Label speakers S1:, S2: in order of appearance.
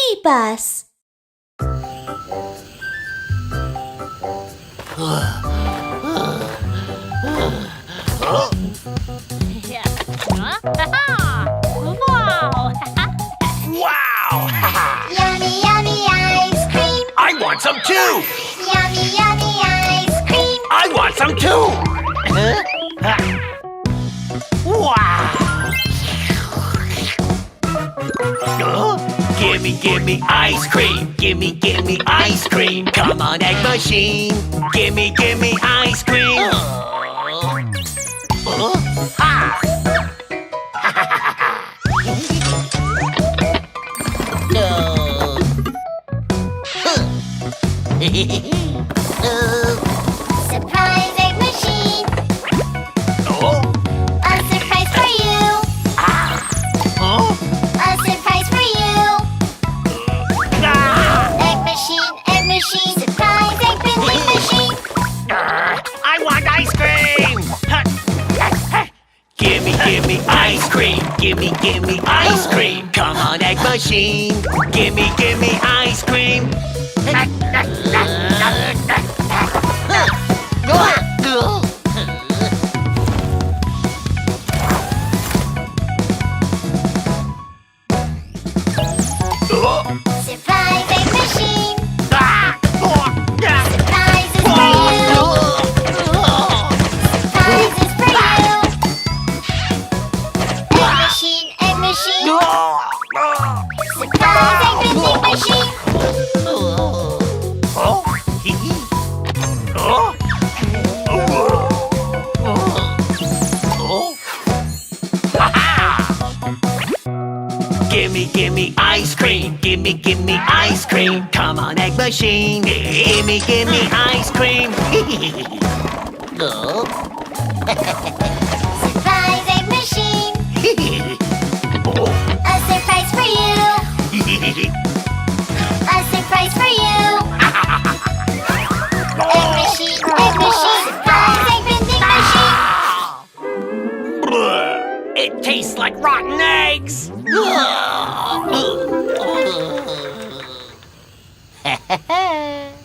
S1: minibus.
S2: Wow!
S3: Wow!
S4: Yummy, yummy ice cream.
S3: I want some too!
S4: Yummy, yummy ice cream.
S3: I want some too! Wow! Gimme ice cream! Gimme ice cream! Come on, egg machine! Gimme ice cream! Ha! No!
S4: Surprise egg machine.
S3: Oh!
S4: A surprise for you.
S3: Oh!
S4: A surprise for you.
S3: Ah!
S4: Egg machine, surprise egg vending machine.
S3: I want ice cream! Gimme ice cream! Gimme ice cream! Come on, egg machine! Gimme ice cream!
S4: Surprise egg machine.
S3: Ah!
S4: Surprises for you. Surprises for you. Egg machine. Surprise egg vending machine.
S3: Gimme ice cream! Gimme ice cream! Come on, egg machine! Gimme ice cream!
S4: Surprise egg machine. A surprise for you. A surprise for you. Egg machine. Surprise egg vending machine.
S3: It tastes like rotten eggs!
S2: Ha ha ha!